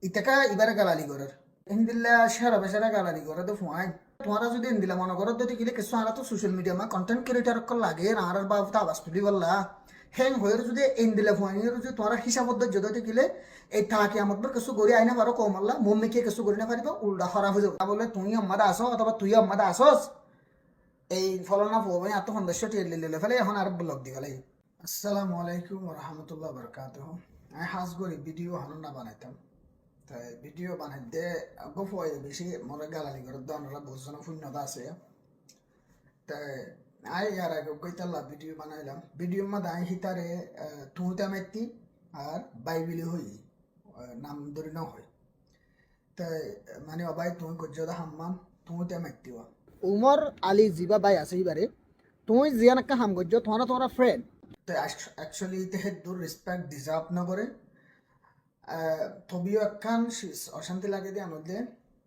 ইতাকা ইবারে গালালি করার হিন্দিল্লা সারা বেসারা গালালি করে তো ফুয়াই তোমারা যদি হিন্দিলা মনে করো যদি গেলে কিছু আর তো সোশ্যাল মিডিয়া মা কন্টেন্ট ক্রিয়েটার কল লাগে আর বাবু তা আবাস তুলি বললা হ্যাং হয়ে যদি হিন্দিলা ফুয়াই যদি তোমার হিসাবত যদি গেলে এই থাকি আমার কিছু গড়ি আইনা পারো কমল্লা মম্মিকে কিছু গড়ি না পারিব উল্টা খারাপ হয়ে যাবে বলে তুই আম্মাদা আসো অথবা তুই আম্মাদা আসস এই ফলনা ফুয়াই এত সন্দেশ টেলে ফেলে এখন আর ব্লগ দি ফেলে আসসালামু আলাইকুম রহমতুল্লাহ বরকাতুহ আমি হাজ করি ভিডিও হানুন না বানাইতাম তাই ভিডিও বানাইতে গপ হয় বেশি মনে গালালি করে দনরা বুঝজন শূন্যতা আছে তাই আই আর আগে কইতাল্লা ভিডিও বানাইলাম ভিডিওর মধ্যে আই হিতারে তুইতে মেতি আর বাইবিলি হই নাম ধরে না হয় তাই মানে অবাই তুই গজ্জদা হাম্মাম তুইতে মেতি উমর আলী জিবা বাই আছে এবারে তুই জিয়ান একটা হাম গজ্জ তোমার ফ্রেন্ড তাই অ্যাকচুয়ালি তেহে দূর রেসপেক্ট ডিজার্ভ না করে তবিও একখান অশান্তি লাগে দিয়ে আনন্দে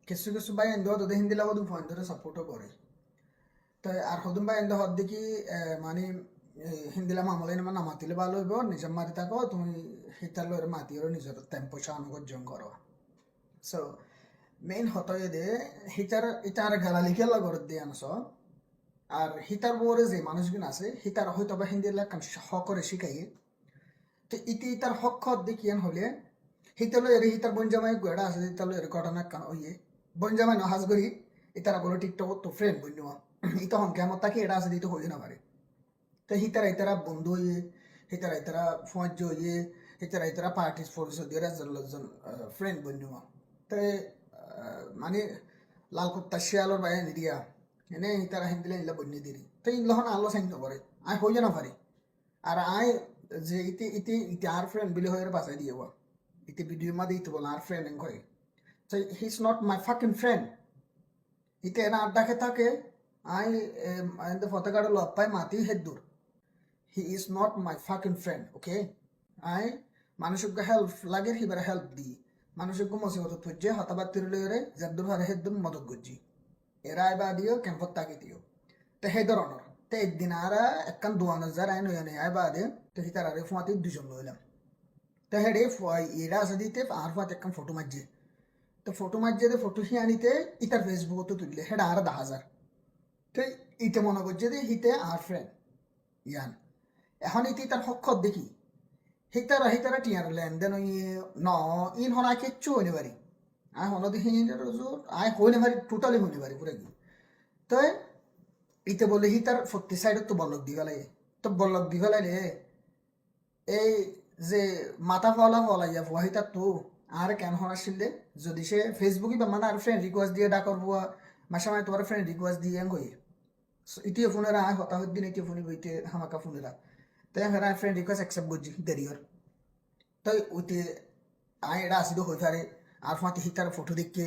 কিছু কিছু বাই এন্দ তোদের হিন্দি লাগো তুমি ফোন ধরে সাপোর্টও করে তাই আর হদুম বাই এন্দ হদ দেখি মানে হিন্দিলা মামলে না নামাতিলে ভালো হইব নিজের মারি থাকো তুমি হিতার লয়ের মাতি আর নিজের টাইম পয়সা অনুগর্জন করো সো মেইন হতয়ে দে হিতার ইটার গালালিকে লগর দিয়ে আনছ আর হিতার বরে যে মানুষগুলো আছে হিতার হয়তো বা হিন্দি লাগান হক করে শিখাই তো ইতার হক দেখিয়ান হলে হিতালো এর হিতার বনজামাই গোড়া আছে হিতালো এর ঘটনা কান ওইয়ে বনজামাই ন হাজ করি ইতারা বলো টিকটক তো ফ্রেন্ড বন্যা ইতা হন কেমন তাকে এটা আছে দিতে হইয়ে না পারে তো হিতারা বন্ধু হইয়ে হিতারা ফজ হইয়ে হিতারা পার্টিস ফোর্স দিয়ে রাজন ফ্রেন্ড বন্যা তাই মানে লাল কুত্তা শিয়ালোর বাইরে নিদিয়া এনে হিতারা হিন্দিলে নিলে বন্য দিরি তো ইনলহন আল্লাহ সাইন করে আই হইয়ে না পারি আর আই যে ইতে আর ফ্রেন্ড বিলি হয়ে বাঁচাই দিয়ে ইতে ভিডিও মধ্যে ইতে বলে আর ফ্রেন্ড হয় so he's not my fucking friend ইতে এনা আড্ডাকে থাকে আই ফতেকাটা লব পাই মাতি হেদ দূর he is not my fucking friend okay I মানুষকে হেল্প লাগে হিবার হেল্প দি মানুষকে মুসিবত তুজে হতাবাদ তিরলে রে জাদুর হারে হেদুম মদত গজি এরা আইবা দিও ক্যাম্পত তাকি দিও তো হে ধরনের তো একদিন আর একখান 2000 আইন হয়ে নেই আইবা দে তো হিতার আরে ফুয়াতে দুজন লইলাম তো হেডে এরা আছে দিতে আর ফুয়াতে একখান ফটো মারছে তো ফটো মারছে ফটো হি আনিতে ইতার ফেসবুক তো তুললে হেডা আর 10,000 তো ইতে মনে করছে যে হিতে আর ফ্রেন্ড ইয়ান এখন ইতে তার হক্ষত দেখি হিতারা টিয়ার লেনদেন ন ইন হন আকে চু হইনে পারি আই হন দেখি আই হইনে পারি টোটালি হইনে পারি পুরো কি তো ইতে বলে হিতার ফত্তি সাইডত তো বল্লক দি ফেলাই তো বল্লক দি ফেলাই রে এই যে মাথা ফলাইয়া ফুয়া হিতার তো আর কেন হন আসলে যদি সে ফেসবুকে বা মানে আর ফ্রেন্ড রিকোয়েস্ট দিয়ে ডাকর বুয়া মাসে মাসে তোমার ফ্রেন্ড রিকোয়েস্ট দিয়ে গই ইটিয়ে ফোনেরা আয় হতাহত দিন ইটিয়ে ফোনে বইতে হামাকা ফোনেরা তাই ফের ফ্রেন্ড রিকোয়েস্ট অ্যাকসেপ্ট করছি দেরিয়র তাই ওইতে আয় এটা আসিদ হয়ে পারে আর ফাঁতে হিতার ফটো দেখকে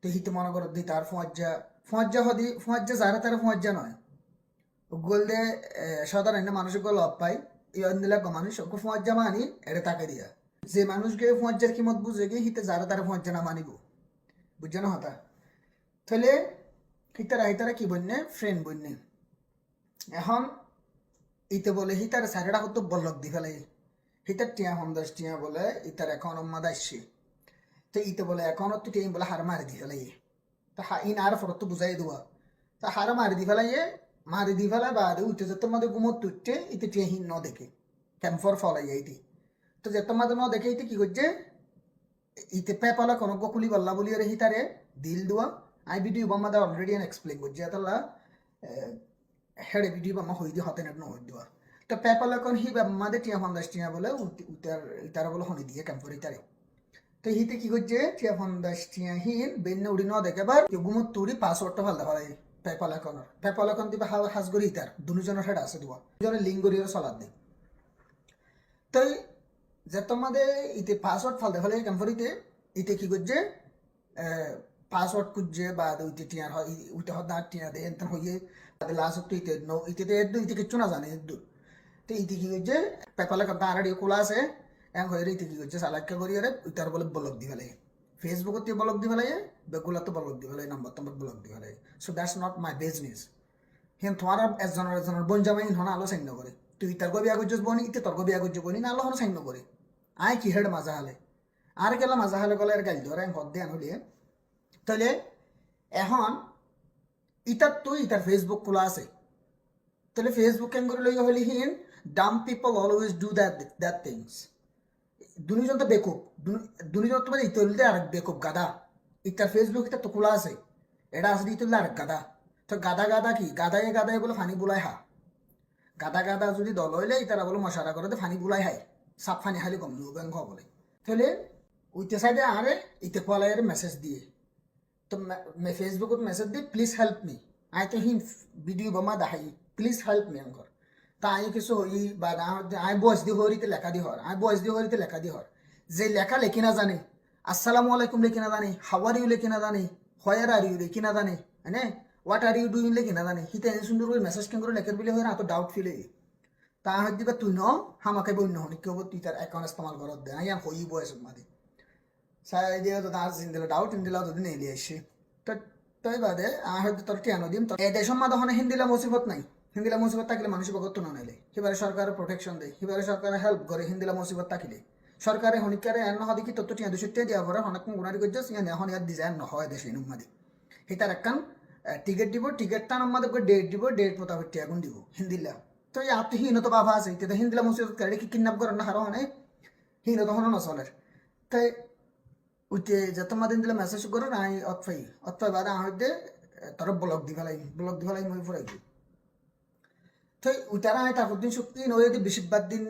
তো হিতে মনে করো দি তার ফোঁয়াজ্জা হদি ফোঁয়াজ্জা যারা তারা ফোঁয়াজ্জা নয় গোল দে সাধারণ মানুষের গোল লব পাই ইন্দিলাক মানুষ ওকে ফোঁয়াজ্জা মানি এটা তাকে দিয়া যে মানুষকে ফোঁয়াজ্জার কিমত বুঝে গিয়ে হিতে যারা তারা ফোঁয়াজ্জা না মানিব বুঝছে না হতা তাহলে হিতারা কি বন্যে ফ্রেন্ড বন্যে এখন ইতে বলে হিতার সাইডটা হতো বল্লক দি ফেলাই হিতার টিয়া 10 টিয়া বলে ইতার এখন মাদ আসছে তো ইতে বলে এখন তো টিয়া বলে হার মারি দি ফেলাই তা ইন আর ফরত বুঝাই দেওয়া তা হার মারি দি ফেলাই বা উঠে যেত মাদের গুমত তুটে ইতে টিয়া হিন ন দেখে ক্যাম্পর ফলাই ইতি তো যেত মাদের ন দেখে ইতে কি করছে ইতে পেপালা কোনো গকুলি বল্লা বলি রে হিতারে দিল দেওয়া আই ভিডিও বাম্মাদা অলরেডি এক্সপ্লেন করছে এতলা হেডে ভিডিও বাম্মা হই দি হতে ন হই দেওয়া তো পেপাল এখন হি বাম্মাদের টিয়া 50 টিয়া বলে ইতারা বলে হনি দিয়ে ক্যাম্পর ইতারে তো হিতে কি করছে টিয়া 50 টিয়া হিন বেন্য উড়ি ন দেখে বার গুমত তুড়ি পাসওয়ার্ডটা ভাল দেখা যায় পেপাল এখন দিবা হাজ করি ইতার দুজনের হেড আছে দেওয়া দুজনের লিঙ্ক করি চলার দেয় তো যে তোমাদের ইতে পাসওয়ার্ড ফাল দেখা লাগে ক্যাম্পরিতে ইতে কি করছে পাসওয়ার্ড খুঁজছে বা উইতে টিয়ার হয় উইতে হদ না টিয়া দেয় এনতেন হইয়ে লাস্ট তো ইতে কিচ্ছু না জানে তো ইতি কি করছে পেপালে কথা আর খোলা আছে এং হয়ে ইতি কি করছে সালাক্য করি আরে ইতার বলে ব্লক দি ফেলে ফেসবুকত ব্লক দি ফেলে বেগুলা তো ব্লক দি ফেলে নাম্বার ব্লক দি ফেলে so that's not my business হেন তোমার একজনের বন জামাই হন আলো সাইন করে তুই ইতার গো বিয়া করছিস বনি ইতে তোর গো বিয়া করছিস বনি না আলো হন সাইন করে আয় কি হেড মাজা হালে আর গেল মাজা হলে গলে আর গাইল ধরে হদ দিয়ে আনলিয়ে তাহলে এখন ইটার তো ইটার ফেসবুক খোলা আছে তাহলে ফেসবুক কেন করে লইয়া হলি হিন dumb people always do that things দুনিজন তো বেকুব দুনিজন তো ইতে হইলে আর বেকুব গাদা ইটার ফেসবুক এটা তো খোলা আছে এটা আসলে ইতে হইলে আর গাদা তো গাদা গাদা কি গাদায় গাদায় বলে ফানি বুলাই হা গাদা গাদা যদি দল হইলে ইতারা বলে মশারা করে ফানি বুলাই হাই সাপ ফানি খালি কম ব্যাংক বলে তাহলে উইতে সাইডে আরে ইতে কোয়ালাইয়ের মেসেজ দিয়ে তো ফেসবুকত মেসেজ দিয়ে প্লিজ হেল্প মি আই তো হিন ভিডিও বমা দেখাই প্লিজ হেল্প মি আঙ্কর তা আই কিছু হই বা আই বয়স দি হরিতে লেখা দি হর আই বয়স দি হরিতে লেখা দি হর যে লেখা লেখি না জানে আসসালামু আলাইকুম লেখি না জানে হাউ আর ইউ লেখি না জানে হোয়ার আর ইউ লেখি না জানে হ্যাঁ হোয়াট আর ইউ ডুইং লেখি না জানে হিতে সুন্দর করে মেসেজ কেন করে লেখার বলে হয় না তো ডাউট ফিল হই তা হয় দিবা তুই ন হামাকে বই নহনি কেউ তুই তার অ্যাকাউন্ট ইস্তেমাল করত দে আই হই বয়স মাদি সাই দিয়ে তো তার জিন্দিলা ডাউট ইন্দিলা তো নেলি আসে তো তাই বাদে হয়তো তোর কেন দিম তো এই দেশের মাঝে ওখানে হিন্দিলা মুসিবত নাই হিন্দিলা মুসিবত থাকলে মানুষ বগত না নাইলে হিবারে সরকারের প্রোটেকশন দেয় হিবারে সরকারের হেল্প করে হিন্দিলা মুসিবত থাকিলে সরকারে হনিকারে এন নহ দেখি তত টিয়া 200 দিয়া পরে অনেক গুণারি করছে ইয়ান এখন ইয়ার ডিজাইন নহয় দেশে নুমাদি হিতার একখান টিকিট দিব টিকিটটা আমাদের ডেট দিব ডেট মোতাবেক টিয়া গুণ দিব হিন্দিলা তো এই আপনি হীনত বাবা আছে তো হিন্দিলা মুসিবত করে কি কিডন্যাপ করেন না হারো মানে হীনত হনো না চলের তাই উঠে যত মাদিন দিলে মেসেজ করো না অতফাই বাদে আহতে তোর ব্লগ দি ফেলাই মই ফুরাই দিই তো উঠারা আয় তারপর দিন শুক্তি নয় দিন বেশিরভাগ দিন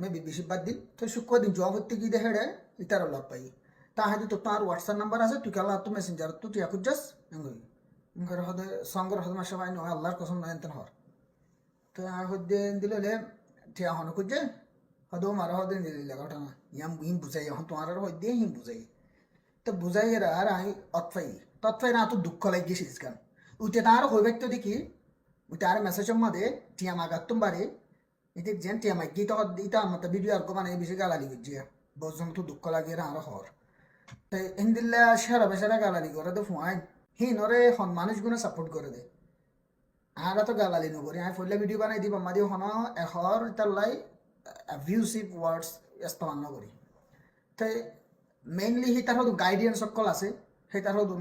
মেবি বেশিরভাগ দিন তো শুক্র দিন জব হতে গিয়ে দেখে ইতার লগ পাই তা হয়তো তোর তো আর হোয়াটসঅ্যাপ নাম্বার আছে তুই কালা তো মেসেঞ্জার তুই টিয়া খুঁজছাস এঙ্গই হদে সঙ্গর হদে মাসে ভাই নয় আল্লাহর কসম নয় এনতেন হর তো হদে দিলে টিয়া হন খুঁজছে হদে মারা হদে দিলে ঘটনা হিম বুঝাই এখন তোমার আর হদে হিম বুঝাই তো বুঝাই আর আমি তৎফাই না তো দুঃখ লাগিয়েছিস কেন উঠে তার হইবে তো দেখি উঠে আর মেসেজের মধ্যে টিয়া মাগাতুম বারে এতে যেন টিয়া মাগি তো ইটা আমার ভিডিও আর মানে বেশি গালালি করছি বজন তো দুঃখ লাগে আর হর তাই হিন্দিল্লা সেরা গালালি করে তো ফুয়াই নরে হন মানুষ গুলো সাপোর্ট করে দে আর তো গালালি নকরি আমি ফলে ভিডিও বানাই দিব মাদি হন এহর তার লাই অ্যাবিউসিভ ওয়ার্ডস ইস্তেমাল নকরি তাই মেইনলি সেই তাৰ হয়তো গাইডিয়ান সকল আছে সেই তাৰ হয়তো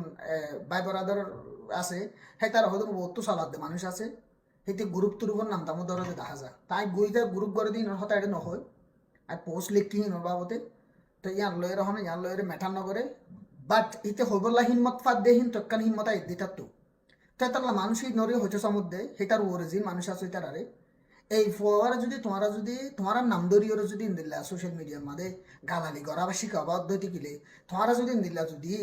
বাই বরাদর আছে সেই তাৰ হয়তো বহুতো চালাদ মানুষ আছে সেইটো গ্রুপটোর উপর নাম দামো দরে দেখা যায় তাই গইটা গ্রুপ করে দিন হতা এটা নহয় আর পোস্ট লিখি হিন বাবতে তো ইয়ান লয়ের হন ইয়ান লয়ের মেটার নগরে বাট ইতে হইবলা হিম্মত ফাদ দে হিন তক্কান হিম্মত আই দিতার তো তাই তার মানুষই নরে হইতে সমুদ্রে সেটার অরিজিন মানুষ আছে তার আরে এই ফোয়ারা যদি তোমার নাম দরিয়র যদি ইন্দিল্লা সোশ্যাল মিডিয়ার মাঝে গালালি করা বা শিখাবা পদ্ধতি কিলে তোমারা যদি ইন্দিল্লা যদি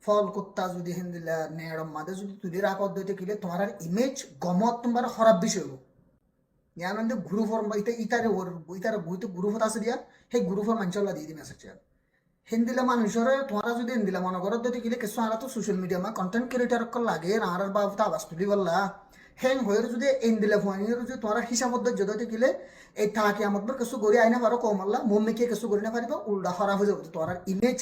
ফল কুত্তা যদি হিন্দিল্লা নেড়ম মাঝে যদি তুলি রাখা পদ্ধতি কিলে তোমার ইমেজ গমত তোমার খারাপ বিষয় হবো ইয়ান মানে গ্রুপর ইতারে বইতে গ্রুপত আছে দিয়া সেই গ্রুপর মানুষলা দিয়ে দিন আছে হিন্দিলা মানুষের তোমারা যদি হিন্দিলা মনে করো যদি কিলে কিছু আর তো সোশ্যাল মিডিয়া মা কন্টেন্ট ক্রিয়েটার লাগে আর বাবু তা আবাস তুলি বললা হ্যাং হয়ে যদি ইন্দিলা ফুয়ানির যদি তোমার হিসাবত যদি কিলে এই থাকে আমার কিছু গড়ি আইনা পারো কমল্লা মম্মিকে কিছু গড়ি না পারিবা উল্টা খারাপ হয়ে যাবে তোমার ইমেজ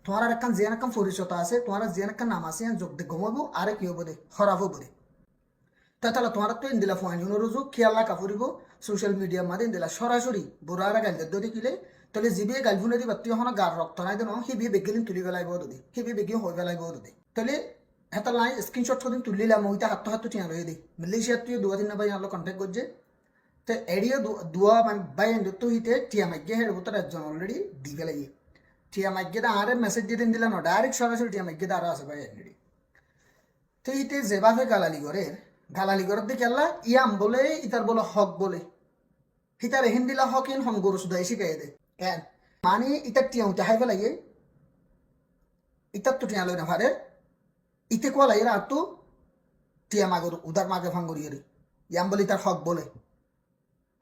তোমার একখান যে একখান পরিচয় আছে তোমার যে একখান নাম আছে যোগ দিয়ে গমাবো আর কি হবো দে খারাপ হবো দে তাহলে তোমার তো ইন্দিলা ফুয়ানির রোজু খেয়াল রাখা পড়িব সোশ্যাল মিডিয়ার মাঝে ইন্দিলা সরাসরি বুড়ারা গাইলে যদি কিলে তাহলে জিবিয়ে গালফুনে দিবা তুই এখন গার রক্ত নাই দেন সিবিয়ে বেগিলিন তুলি পেলাইব দি সিবিয়ে বেগিয়ে হয়ে পেলাইব দি তাহলে এটা লাই স্ক্রিনশট করে তুলিলাম ওইটা হাত টিয়া লই দিই মালয়েশিয়া তুই 2 দিন ভাই আলো কন্ট্যাক্ট করছে তো এড়িয়ে দুয়া মানে ভাই তো হিতে টিয়া মাইকে হেড তো একজন অলরেডি দি পেলাই টিয়া মাইকে আরে মেসেজ দিয়ে দিন দিলাম ডাইরেক্ট সরাসরি টিয়া মাইকে আরো আছে ভাই অলরেডি তো ইতে যেভাবে গালালি করে দেখে আল্লাহ ইয়াম বলে ইতার বলে হক বলে হিতার হিন্দিলা হক ইন হন গরু সুদাই শিখাই দে কেন মানে ইতার টিয়া উঠে হাই পেলাই ইতার তো টিয়া লই না ভারে ইতে কোয়া লাগে আর তো টিয়া মাগর উদার মাগে ভাঙ্গরিয়ে ইয়াম বলি তার হক বলে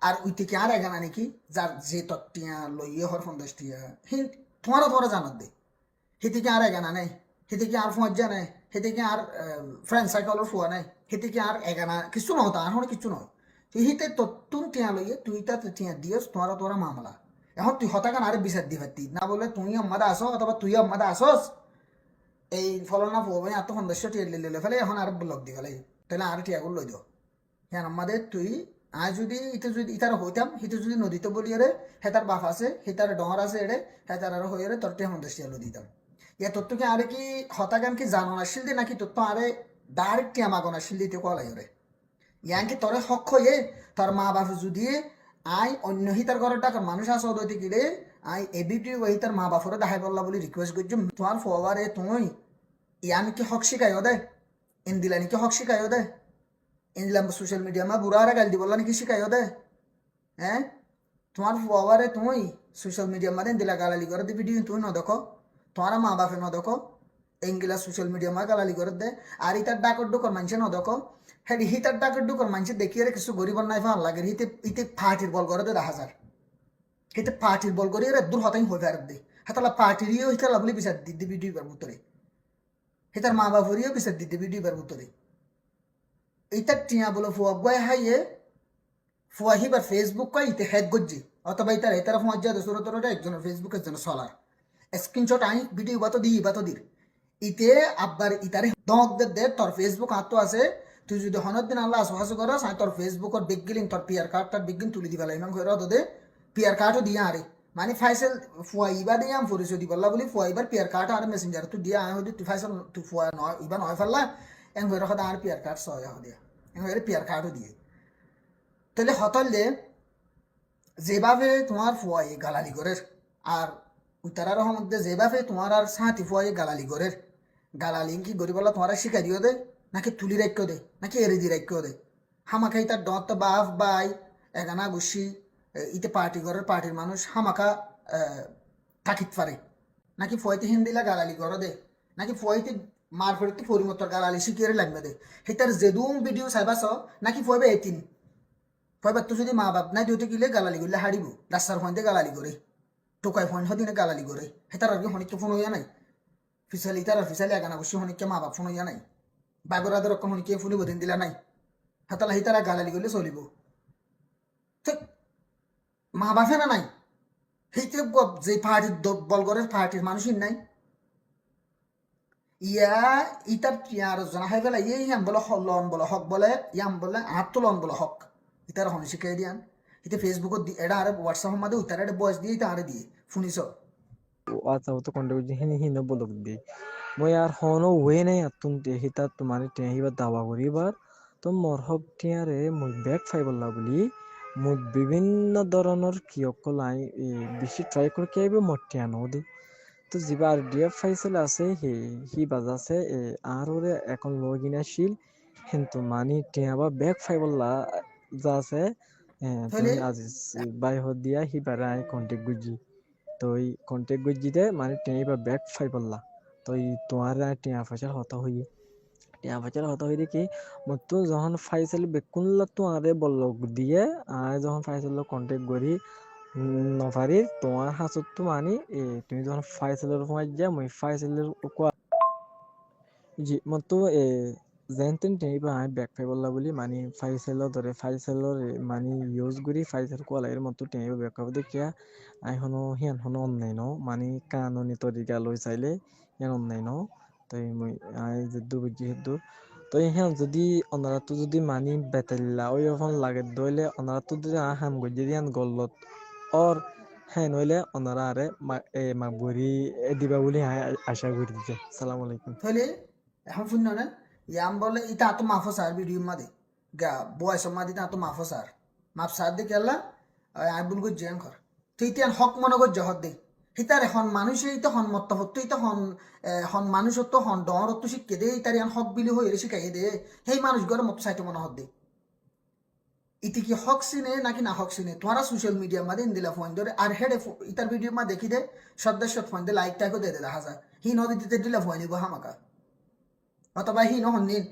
আর উইতে কি আর এগানা নাকি যার যে টিয়া লইয়ে হর ফন্দাস টিয়া হিন তোমারা জানাত দে হেতে কি আর এগানা নাই হেতে কি আর ফজ্জা নাই হেতে কি আর ফ্রেন্ড সাইকেলের ফুয়া নাই হেতে কি আর এগানা কিছু নয় আর হনে কিছু নয় হিতে তত্তুন টিয়া লইয়ে তুই তা টিয়া দিয়েস তোরা মামলা এখন তুই হতাকান আরে বিচার দি পারতি না বলে তুই আম্মাদা আসো অথবা তুই আম্মাদা আসস এই ফলনা ফুয়াবে এত সন্দেশ্য টিয়া লিলে ফেলে এখন আর ব্লক দি ফেলে তাহলে আর টিয়াগুলো লই দিও হ্যাঁ আমাদের তুই আজ যদি ইতার হইতাম হিতে যদি নদীতে বলিয়ারে হেতার বাপ আছে হেতার ডর আছে এড়ে হেতার আরো হইয়ারে তোর টেহন দেশি আলো দিতাম ইয়া তোর তোকে আরে কি হতাগান কি জানো না শিল দি নাকি তোর তো আরে ডাইরেক্ট টিয়া মাগনা শিল দিতে কলাই রে ইয়ানকে তোরে হক হয়ে তোর মা বাপ যদি আই অন্য হিতার ঘরের টাকার মানুষ আছে ওদের গিলে আই এবিটি ওই তার মা বাপরে দেখাই বললা বলে রিকোয়েস্ট করছি তোমার ফোয়ারে তুই ইয়ান কি হক শিখাইও দে ইন্দিলা নাকি হক শিখাইও দে ইন্দিলা সোশ্যাল মিডিয়া মা বুড়ারা গাল দি বললা নাকি শিখাইও দে হ্যাঁ তোমার ফোয়ারে তুই সোশ্যাল মিডিয়া মাঝে ইন্দিলা গালালি করে দে ভিডিও তুই ন দেখো তোমার মা বাপে ন দেখো এঙ্গিলা সোশ্যাল মিডিয়া মা গালালি করে দে আর ইতার ডাকর ডুকর মানুষে ন দেখো হ্যাঁ হিতার ডাকর ডুকর মানুষে দেখিয়ে কিছু গরিব নাই ভাল লাগে হিতে ইতে ফাটির বল করে দে 10,000 হিতে ফাটির বল করে দূর হতাই হয়ে ফেরত দে হাতালা ফাটিরিও হিতালা বলে বিচার দিতে ভিডিও বার ভিতরে হিতার মা বাপরিও বিচার দিতে ভিডিও বার ভিতরে ইতার টিয়া বলে ফুয়া গয় হাইয়ে ফুয়া হিবার ফেসবুক কয় ইতে হেড গজ্জি অথবা ইতার এতার ফুয়া যা দোসর তোরটা একজনের ফেসবুকের জন্য সলার স্ক্রিনশট আই ভিডিও বাতো দির ইতে আব্বার ইতারে দক দে তোর ফেসবুক আতো আছে তুই যদি হনত দিন আল্লাহ আসহাস করস আই তোর ফেসবুকর বিগিলিং তোর পিআর কার্ডটার বিগিন তুলি দিবা ইমান কইরা দে পিআর কার্ডও দিয়া আরে মানে ফাইসেল ফুয়া ইবা দিয়াম পরিচয় দি বললা বলি ফুয়া ইবার পিআর কার্ড আর মেসেঞ্জার তুই দিয়া আই হদি তুই ফাইসেল তুই ফুয়া নয় ইবা নয় ফেললা এন কইরা খদা আর পিআর কার্ড সয়া দিয়া এন কইরা পিআর কার্ডও দিয়ে তাহলে হতলে যেভাবে তোমার ফুয়াই গালালি করে আর উত্তরার মধ্যে যেভাবে তোমার আর সাঁতি ফুয়াই গালালি করে গালালি কি গরিবলা তোমার শিখাই দিও দে নাকি তুলি রাখ্য দে নাকি এড়ে দি রাখ্য দে হামাখাই তার ডত বাফ বাই এগানা গুসি ইতে পার্টি করে পার্টির মানুষ হামাকা থাকিত পারে নাকি ফুয়াইতে হিন্দিলা গালালি করে দে নাকি ফুয়াইতে মার ফেরতে পরিমতর গালালি শিখিয়ে লাগবে দে সেটার যেদুম ভিডিও চাইবাস নাকি ফুয়াবে এতিন ফয়বার তো যদি মা বাপ নাই দিওতে গিলে গালালি করলে হারিব রাস্তার ফোন দিয়ে গালালি করে টোকাই ফোন হদিনে গালালি করে হেতার আর কি হনিককে ফোন হইয়া নাই ফিসালি তার ফিসালি এগানা বসে হনিককে মা বাপ ফোন হইয়া নাই বাগরাদের রকম হনিকে ফুলিব দিন দিলা নাই হাতালা হিতারা গালালি করলে চলিব ঠিক মা বাপে না নাই সেইতে যে পার্টির বল করে পার্টির মানুষই নাই ইয়া ইটার আর জানা হয়ে গেল ইয়াম বলে লন বলে হক বলে ইয়াম বলে আত্ম লন বলে হক ইতার হনি শিখাই দিয়ান ইতে ফেসবুকত এটা আরে হোয়াটসঅ্যাপ মাঝে উতার এটা বয়স দিয়ে ইতা আরে দিয়ে শুনিস আচ্ছা তো কোনটা বুঝি হিনি হিনো বলক দি মই আর হনো ওয়ে নাই আতুন তে হিতা তোমার তে হিবা দাওয়া করিবার তো মোর হক টিয়ারে মই ব্যাক ফাইবল্লা বলি মই বিভিন্ন ধরনের কি অকল আই বেশি ট্রাই করে কে আইবে মোর টিয়া নদি তো জিবার ডিএফ ফাইসেল আছে হি বাজাছে আর ওরে এখন লগইন আসিল কিন্তু মানি টিয়া বা ব্যাক ফাইবল্লা যা আছে তুমি আজ বাই হদ দিয়া হি বারাই কন্টাক্ট গুজি তো এই কন্টেক্ট গজ্জিতে মানে টেনে বা ব্যাক ফাই বললা তো এই তোমার টিয়া ফাইসার হতা হই টিয়া ফাইসার হতা হই দেখি মতো যখন ফাইসাল বেকুনলা তো আরে বলল দিয়ে আর যখন ফাইসাল কন্টেক্ট করি নফারি তোমার হাসত তো মানি তুমি যখন ফাইসালের সময় যা মই ফাইসালের জি মতো যেনতেন টেনে বা আমি ব্যাক ফাই বললা বলি মানে ফাইসালর ধরে ফাইসালর মানে ইউজ করি ফাইসাল কোয়ালাইয়ের মতো টেনে বা ব্যাক ফাই দেখিয়া আই হনো হিয়ান হনো অন্যায় ন মানে কানুনি তরিকা লই চাইলে হিয়ান অন্যায় ন তাই মই আই যেদু বুঝি হেদু তো হিয়ান যদি অনারাতো যদি মানি বেতাল্লা ওই এখন লাগে দইলে অনারাতো যদি হাম গজি দিয়ান গল্লত অর হ্যাঁ নইলে অনারা আরে মাকবুরি দিবা বলি আশা করি দিতে সালাম আলাইকুম তাহলে এখন শুন না ইয়াম বলে ইতা তো মাফস আর ভিডিও মাদে গা বয়স মাদি তা তো মাফস আর মাফ সার দে কেলা আই বুল গো জেন কর তুই তিয়ান হক মনে গো জহর দে হিতার এখন মানুষে ইতা হন মত্তফত ইতা হন মানুষত্ব হন ডরত্ব শিখকে দে ইতার ইয়ান হক বিলি হয়ে শিখাই দে সেই মানুষ গড়ে মত সাইটো মনে হদ দে ইতি কি হক সিনে নাকি না হক সিনে তোমারা সোশ্যাল মিডিয়া মাদে ইন্দিলা ফোন ধরে আর হেডে ইতার ভিডিও মা দেখি দে সদস্য ফোন দে লাইক টাইকও দে দেখা যায় হি নদী দিতে দিলা ফোন নিব হামাকা অথবা হি নহন নিন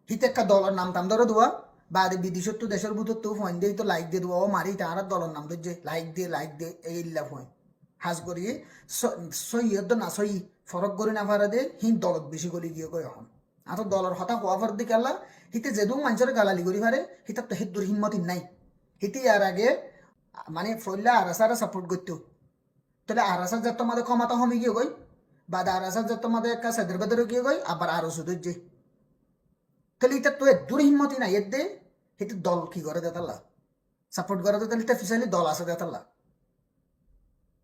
হিতে একটা দলের নাম টাম ধরে দেওয়া বা বিদেশত তো দেশের ভিতর তো ফোন দিয়ে তো লাইক দিয়ে দেওয়া ও মারি তাহার দলের নাম ধরছে লাইক দে এইলা ফোন হাজ করি সইয়দ না সই ফরক করি না ফারা দে হিন দলত বেশি করে গিয়ে কই এখন আর তো দলের হতা হওয়া ফার দিকে আল্লাহ হিতে যেদুম মানুষের গালালি করি ফারে হিতার তো হিদ্দুর হিম্মত নাই হিতে আর আগে মানে ফইলা আরাসারা সাপোর্ট করতো তাহলে আরাসার যত তোমাদের ক্ষমতা কমে গিয়ে গই বা আরাসার যত তোমাদের একটা সাদের বাদের গিয়ে গই আবার আরো শুধু যে তাহলে এটা তো দূর হিম্মতি নাই এর দে হেতু দল কি করে দেতাল্লা সাপোর্ট করা তো তাহলে ফিসালি দল আছে দেতাল্লা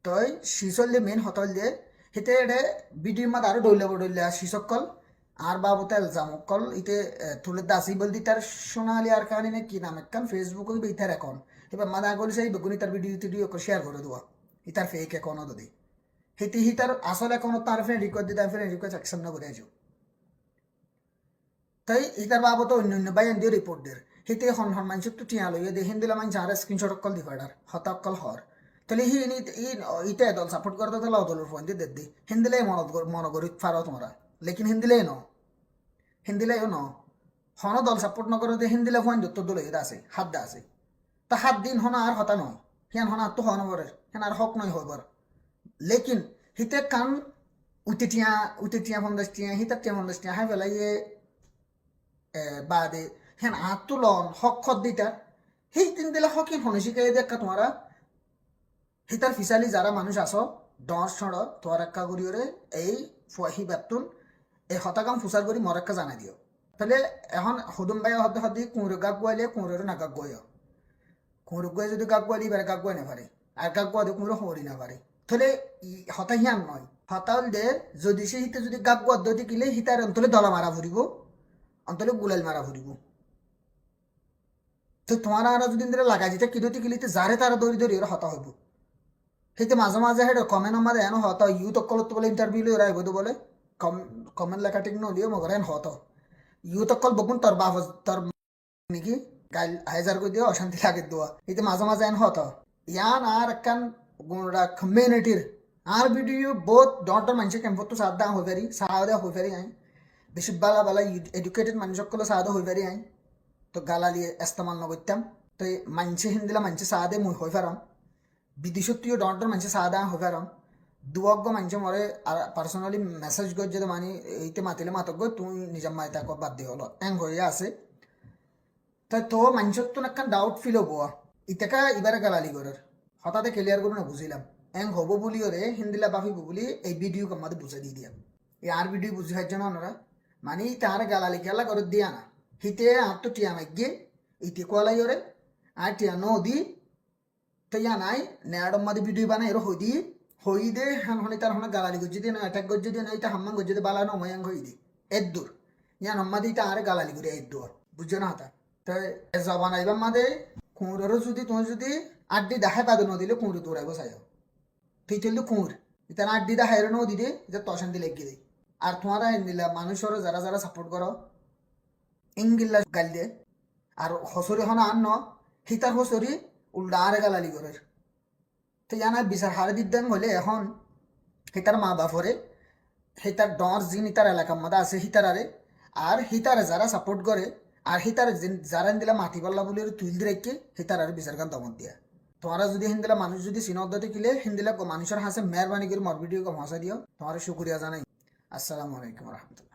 তই শিশল্যে মেন হতল দিয়ে হিতে এডে ভিডিওর মাঝে আরো ডইলে শিশকল আর বাবুতে এলজামকল ইতে তুলে দাসি বলদি তার সোনালি আর কাহিনী না কি নাম একখান ফেসবুক ইতার এখন এবার মাদা গলি সেই বেগুনি তার ভিডিও টিডিও শেয়ার করে দেওয়া ইতার ফেক এখনো যদি হিতার আসল এখনো তার ফ্রেন্ড রিকোয়েস্ট দিতে ফ্রেন্ড রিকোয়েস্ট অ্যাকশন না করে আছো তাই ইতার বাবদ অন্য বাই এন দিয়ে রিপোর্ট দের হিতে হন মানুষ তো টিয়া লইয়া দিয়ে হিন্দিলা মানুষ আর স্ক্রিনশট অকল দি ফাইডার হতাকল হর তাহলে ইটা দল সাপোর্ট করতে তাহলে দলের ফোন দিয়ে দি হিন্দিলে মনগরিত ফারো তোমরা লেকিন হিন্দিলেও ন হন দল সাপোর্ট নকরে হিন্দিলে ফোন দিত দল আছে হাত দা আছে তা হাত দিন হন আর হতা নয় হিয়ান হন আর তো হন বরে হেন আর হক নয় হবার লেকিন হিতে কান উইতে টিয়া 50 টিয়া হিতার টিয়া 50 টিয়া হাই বেলা বাদে হেন হাত তুলন হক খত দিতা সেই তিন দিলে হকিন হনে শিখাই দেখা তোমারা হিতার ফিসালি যারা মানুষ আসো দশ ছড় তোমার একটা করিওরে এই ফুয়াহি বেতুন এই হতাকাম ফুসার করি মরাক্কা জানাই দিও তাহলে এখন হুদুম ভাই হতে হতে কুঁড়ো গাক গোয়াইলে কুঁড়োর না গাক গোয় কুঁড়ো গোয়ে যদি গাক গোয়ালি এবার গাক গোয় না পারে আর গাক গোয়া কুঁড়ো হরি না পারে তাহলে হতা হিয়ান নয় হতাল দে যদি সে হিতে যদি গাক গোয়া দতি কিলে হিতার অন্তলে দলা মারা ফুরিব অন্তলে গুলাল মারা ফুরিব তো তোমার আর যদি লাগাই যেতে কিদতি কিলিতে যারে তারা দৌড়ি দৌড়ি ওরা হতা হইব সেইতে মাঝে মাঝে হেড কমেন্ট আমাদের এন হত ইউথ অকলত বলে ইন্টারভিউ লই রাইব তো বলে কমেন্ট লেখা ঠিক নলিও মগর এন হত ইউথ অকল বকুন তোর বাপ তোর নাকি গাইল হাজার করে দিও অশান্তি লাগে দেওয়া এইতে মাঝে মাঝে এন হত ইয়ান আর একখান কমিউনিটির আর ভিডিও বহুত ডর মানুষের ক্যাম্পত তো সাদা হয়ে পারি সাদা হয়ে পারি আই বেশি বালা বালা এডুকেটেড মানুষ সকলে সাদা হয়ে পারি আই তো গালালি ইস্তেমাল নগরতাম তো মানুষে হিন্দিলা মানুষে সাদে মুই হয়ে পারাম বিদেশত্বীয় ডর মানুষে সাদা হয়ে পারাম দুয়াগ্য মানুষ মরে আর পার্সোনালি মেসেজ গজ যদি মানে এইতে মাতিলে মাতক তুই নিজের মাই তাকে বাদ দিয়ে হলো এং হয়ে আছে তাই তো মানুষের তো একটা ডাউট ফিল হবো ইতাকা এবারে গালালি করার হঠাৎ ক্লিয়ার করে না বুঝিলাম এং হবো বলি ওরে হিন্দিলা বাফিব বলি এই ভিডিও আমাদের বুঝে দিয়ে দিয়াম এই আর ভিডিও বুঝে খাইছ না ওনারা মানে তার গালালি খেলা করে দিয়া না হিতে আর তো টিয়া মাইগে ইতে কোয়ালাই ওরে আর টিয়া নদী তো ইয়া নাই নেয়াডম মাদি ভিডিও বানাই এর হই দে হান হনে তার হনে গালালি গজ্জি দিয়ে না অ্যাটাক গজ্জি দিয়ে না এটা হাম্মান গজ্জি দিয়ে বালা নময়াং হই দি এদ্দুর ইয়া নম্মাদি তা আর গালালি করে এদ্দুর বুঝছো না তা তো জবান আইবার মাদে কুঁড়োরও যদি তুমি যদি আড্ডি দেখাই পাদো নদিলে কুঁড়ো দৌড়াইব চাই তুই চললে কুঁড় এটা আড্ডি দেখাই নদী দে এটা তশান্তি লেগে দেয় আর তোমারা দিলা মানুষের যারা যারা সাপোর্ট করো ইংগিল্লা গাল দে আর হসরি হন আন হিতার হসরি উল্টা আরে গালালি করে তো জানা বিচার হারে দিদান হলে এখন হিতার মা বাপরে হিতার ডর জিন হিতার এলাকার মধ্যে আছে হিতারারে আর হিতারে যারা সাপোর্ট করে আর হিতার যারা দিলা মাটি পাল্লা বলে তুল দিয়ে রেখে হিতার আর বিচার গান দমন দিয়া তোমারা যদি হিন্দিলা মানুষ যদি সিনদ্দতে কিলে হিন্দিলা মানুষের হাসে মেহরবানি করে মর ভিডিও কম হসা দিও তোমার শুক্রিয়া জানাই আসসালামু আলাইকুম রহমতুল্লাহ।